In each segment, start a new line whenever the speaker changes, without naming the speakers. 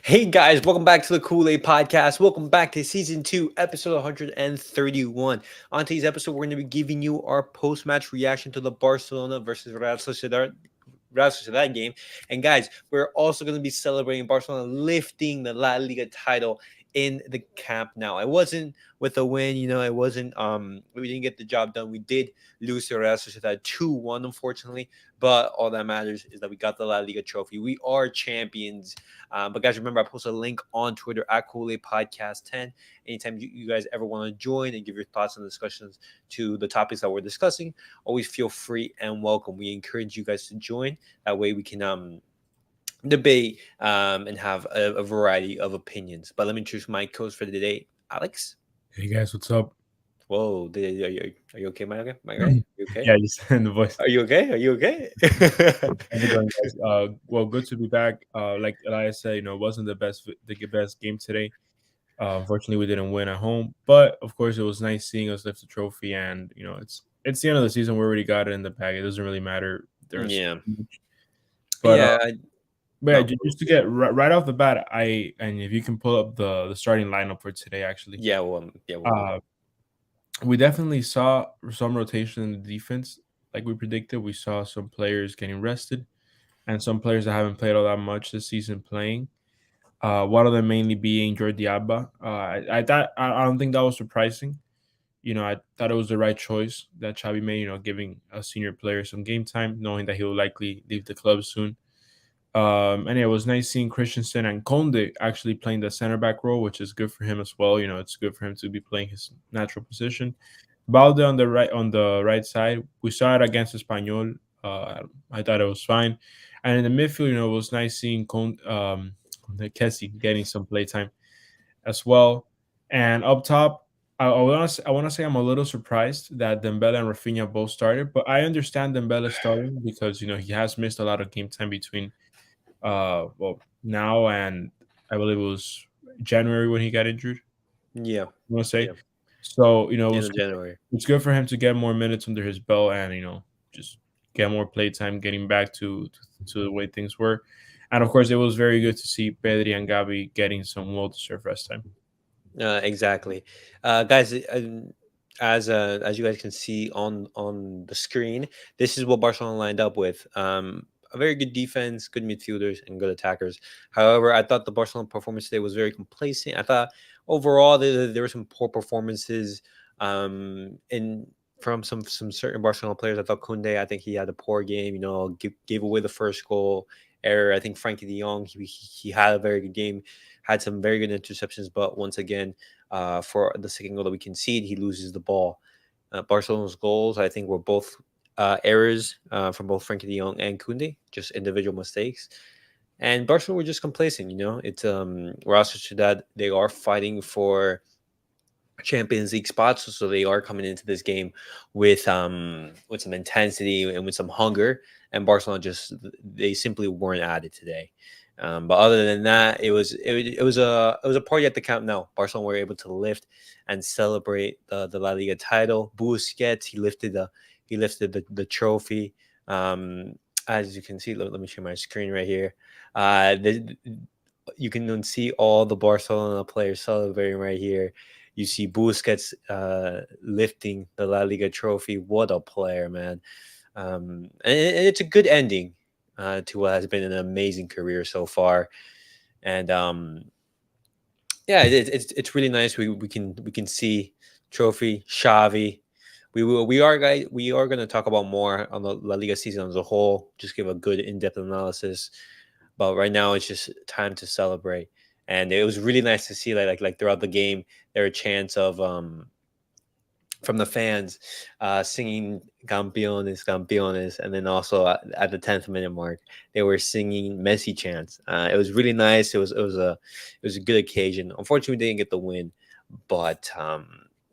Hey guys, welcome back to the Kool-Aid Podcast. Welcome back to Season 2, Episode 131. On today's episode, we're going to be giving you our post-match reaction to the Barcelona versus Real Sociedad game. And guys, we're also going to be celebrating Barcelona lifting the La Liga title in the Camp Nou. It wasn't with a win, it wasn't we didn't get the job done. We did lose to Real Sociedad 2-1, unfortunately, but all that matters is that we got the La Liga trophy. We are champions. But guys, remember, I post a link on Twitter at Kool-Aid Podcast 10. Anytime you guys ever want to join and give your thoughts and discussions to the topics that we're discussing, always feel free and welcome. We encourage you guys to join. That way we can debate and have a variety of opinions. But let me introduce my co-host for today, Alex.
Hey guys, what's up?
Whoa, are you okay, Mike? Mike, right? You okay?
Yeah, you said in the voice.
Are you okay? Are you okay?
How's it going, guys? Well, good to be back. Like Elias said, it wasn't the best game today. Unfortunately, we didn't win at home, but of course, it was nice seeing us lift the trophy. And it's the end of the season. We already got it in the bag. It doesn't really matter. There's
Yeah.
but
Yeah.
yeah, just to get right off the bat, and if you can pull up the starting lineup for today, actually,
Yeah. Well.
we definitely saw some rotation in the defense. Like we predicted, we saw some players getting rested and some players that haven't played all that much this season playing. One of them mainly being Jordi Alba. I don't think that was surprising. I thought it was the right choice that Xavi made. Giving a senior player some game time, knowing that he will likely leave the club soon. And it was nice seeing Christensen and Conde actually playing the center back role, which is good for him as well. It's good for him to be playing his natural position. Balde on the right side. We saw it against Espanyol. I thought it was fine. And in the midfield, it was nice seeing Kessie getting some playtime as well. And up top, I want to say I'm a little surprised that Dembele and Rafinha both started, but I understand Dembele starting because he has missed a lot of game time between now and I believe it was January when he got injured.
Yeah.
I want to say
Yeah.
so.
End of January.
It's good for him to get more minutes under his belt and just get more play time, getting back to the way things were. And of course, it was very good to see Pedri and Gabi getting some well-deserved rest time.
Exactly, guys. As you guys can see on the screen, this is what Barcelona lined up with. A very good defense, good midfielders, and good attackers. However, I thought the Barcelona performance today was very complacent. I thought overall there were some poor performances in from some certain Barcelona players. I thought Kunde, I think he had a poor game. Gave away the first goal error. I think Frankie De Jong, he had a very good game, had some very good interceptions, but once again, for the second goal that we concede, he loses the ball. Barcelona's goals, I think, were both errors from both Frankie De Jong and Kunde, just individual mistakes. And Barcelona were just complacent. It's Real Sociedad. They are fighting for Champions League spots, so they are coming into this game with some intensity and with some hunger. And Barcelona they simply weren't at it today. But other than that, it was a party at the Camp Nou. Barcelona were able to lift and celebrate the La Liga title. Busquets, he lifted the trophy. As you can see, let me share my screen right here. You can see all the Barcelona players celebrating right here. You see Busquets lifting the La Liga trophy. What a player, man! And it's a good ending to what has been an amazing career so far. And yeah, it's really nice. We can see trophy Xavi. We are going to talk about more on the La Liga season as a whole. Just give a good in-depth analysis. But right now, it's just time to celebrate. And it was really nice to see like throughout the game, there were chants of from the fans singing "Campeones, Campeones," and then also at the 10th minute mark, they were singing Messi chants. It was really nice. It was a good occasion. Unfortunately, we didn't get the win, but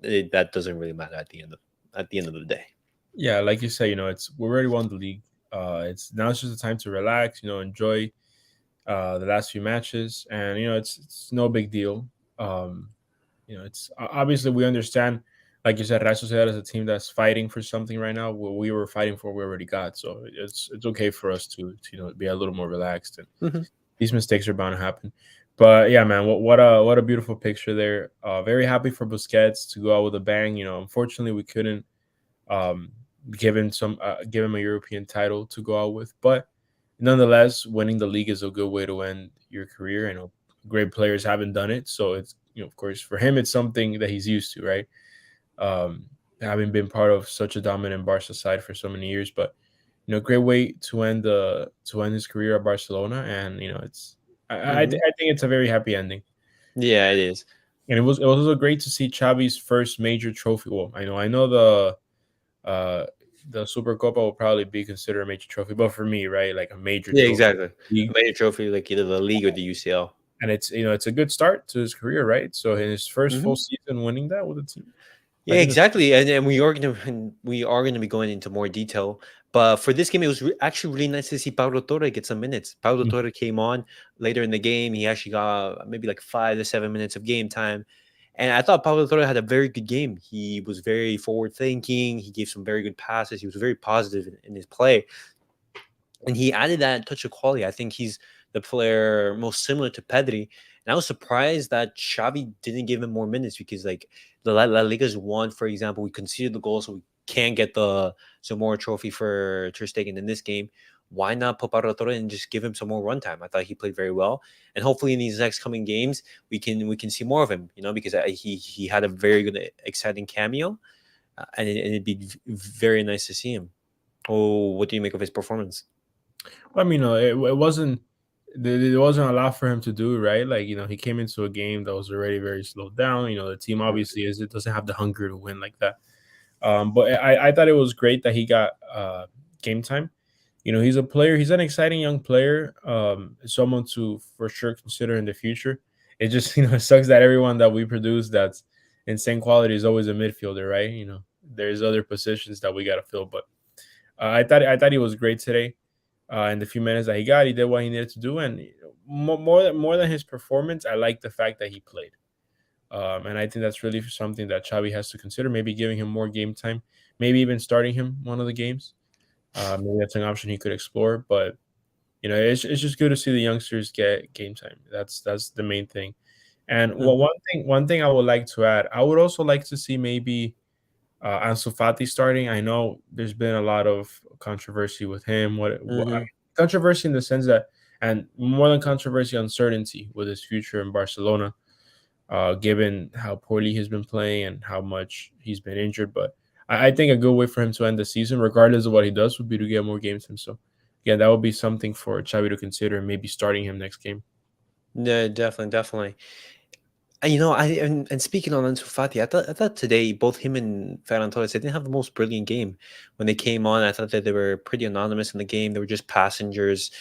that doesn't really matter at the end of the day.
Yeah, like you say, we already won the league. It's just a time to relax, enjoy the last few matches, and it's no big deal. It's obviously we understand, like you said, Real Sociedad is a team that's fighting for something right now. What we were fighting for, we already got, so it's okay for us to be a little more relaxed and
Mhm.
these mistakes are bound to happen. But yeah, man, what a beautiful picture there. Very happy for Busquets to go out with a bang. Unfortunately, we couldn't um, give him a European title to go out with, but nonetheless, winning the league is a good way to end your career. I know great players haven't done it, so it's of course for him it's something that he's used to, right? Um, Having been part of such a dominant Barca side for so many years, but great way to end his career at Barcelona, and it's
Hmm.
I think it's a very happy ending,
Yeah, it is.
and it was also great to see Xavi's first major trophy. Well, I know uh the Super Copa will probably be considered a major trophy, but for me, right, like a major
Yeah,
trophy
exactly. A
league,
major trophy like either the league or the UCL.
and it's a good start to his career, right? So in his first full season winning that with the team, I
Yeah,
think that's
exactly, and we are gonna be going into more detail. But for this game, it was actually really nice to see Pablo Torre get some minutes. Pablo Torre came on later in the game. He actually got maybe like 5 to 7 minutes of game time, and I thought Pablo Torre had a very good game. He was very forward thinking. He gave some very good passes. He was very positive in his play, and he added that touch of quality. I think he's the player most similar to Pedri. And I was surprised that Xavi didn't give him more minutes because, like, the La Liga's won, for example, we conceded the goal, so we can't get the Zamora trophy for Ter Stegen in this game. Why not put Pablo Torre and just give him some more run time? I thought he played very well, and hopefully in these next coming games we can see more of him. Because he had a very good, exciting cameo, and it'd be very nice to see him. Oh, what do you make of his performance?
I mean, it wasn't a lot for him to do, right? Like, he came into a game that was already very slowed down. The team obviously it doesn't have the hunger to win like that. But I thought it was great that he got game time. He's a player. He's an exciting young player. Someone to for sure consider in the future. It just it sucks that everyone that we produce that's insane quality is always a midfielder, right? There's other positions that we got to fill, but I thought he was great today. In the few minutes that he got, he did what he needed to do, and more than his performance, I like the fact that he played. And I think that's really something that Xavi has to consider. Maybe giving him more game time, maybe even starting him one of the games. Maybe that's an option he could explore. But it's just good to see the youngsters get game time. That's the main thing. And
Mhm,
one thing I would like to add, I would also like to see maybe Ansu Fati starting. I know there's been a lot of controversy with him.
mhm.
Controversy in the sense that, and more than controversy, uncertainty with his future in Barcelona, given how poorly he's been playing and how much he's been injured. But I think a good way for him to end the season, regardless of what he does, would be to get more games in. So, yeah, that would be something for Xavi to consider, maybe starting him next game.
Yeah, definitely, definitely. And speaking on Ansu Fati, I thought today both him and Ferran Torres, they didn't have the most brilliant game when they came on. I thought that they were pretty anonymous in the game. They were just passengers.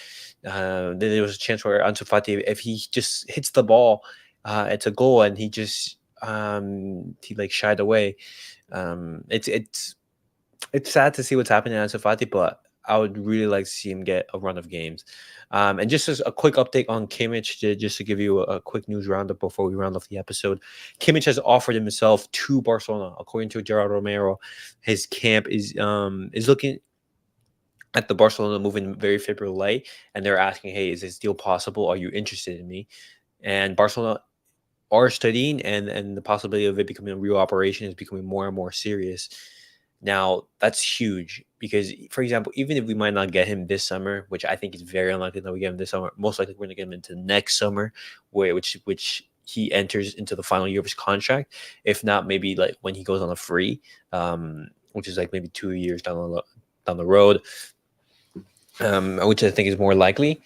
There was a chance where Ansu Fati, if he just hits the ball, it's a goal, and he like shied away. It's sad to see what's happening to Ansu Fati, but I would really like to see him get a run of games. And just as a quick update on Kimmich, just to give you a quick news roundup before we round off the episode, Kimmich has offered himself to Barcelona. According to Gerard Romero, his camp is looking at the Barcelona move in very favorable light, and they're asking, "Hey, is this deal possible? Are you interested in me?" And Barcelona are studying, and the possibility of it becoming a real operation is becoming more and more serious. Now, that's huge because, for example, even if we might not get him this summer, which I think is very unlikely that we get him this summer, most likely we're going to get him into next summer, which he enters into the final year of his contract. If not, maybe like when he goes on a free, which is like maybe 2 years down the road, which I think is more likely.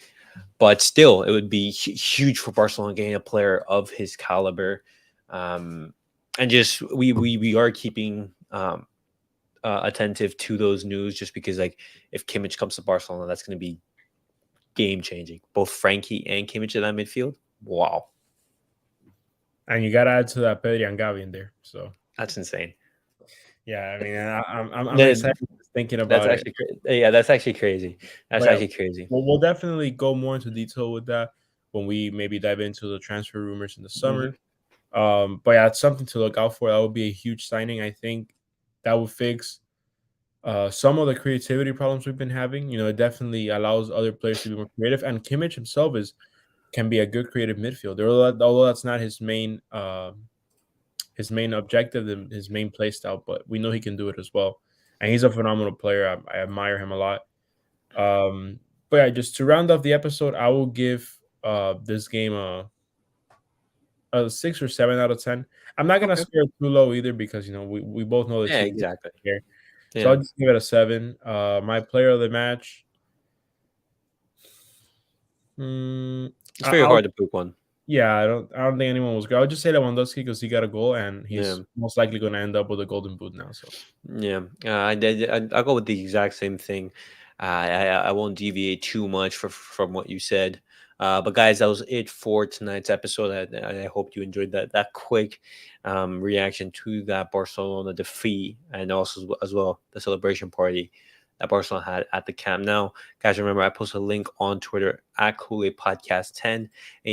But still, it would be huge for Barcelona getting a player of his caliber, um, and just we are keeping attentive to those news just because, like, if Kimmich comes to Barcelona, that's going to be game changing. Both Frankie and Kimmich in that midfield. Wow,
And you got to add to that Pedri and Gavi in there. So,
that's insane.
yeah, I mean, I'm
Then
excited just thinking
that's
about it.
actually yeah, that's actually crazy. That's
But yeah,
actually crazy.
we'll definitely go more into detail with that when we maybe dive into the transfer rumors in the
Hmm.
summer. But yeah, it's something to look out for. That would be a huge signing. I think that would fix some of the creativity problems we've been having. It definitely allows other players to be more creative. And Kimmich himself is can be a good creative midfielder. Although that's not his main objective and his main play style, but we know he can do it as well. And he's a phenomenal player. I admire him a lot. But yeah, just to round off the episode, I will give this game a 6 or 7 out of 10. I'm not gonna
Okay.
score it too low either because we both know the
Yeah,
team
exactly.
here. So I'll
Yeah,
just give it a 7. My player of the match. Mm,
it's very
I'll
hard to pick one.
Yeah, I don't think anyone was good. I'll just say Lewandowski because he got a goal and
Yeah.
he's most likely going to end up with a golden boot now. So
Yeah, I go with the exact same thing. I won't deviate too much from what you said. But guys, that was it for tonight's episode. I hope you enjoyed that quick reaction to that Barcelona defeat, and also as well the celebration party that Barcelona had at the Camp Nou. Guys, remember I post a link on Twitter at Kool-Aid Podcast 10. And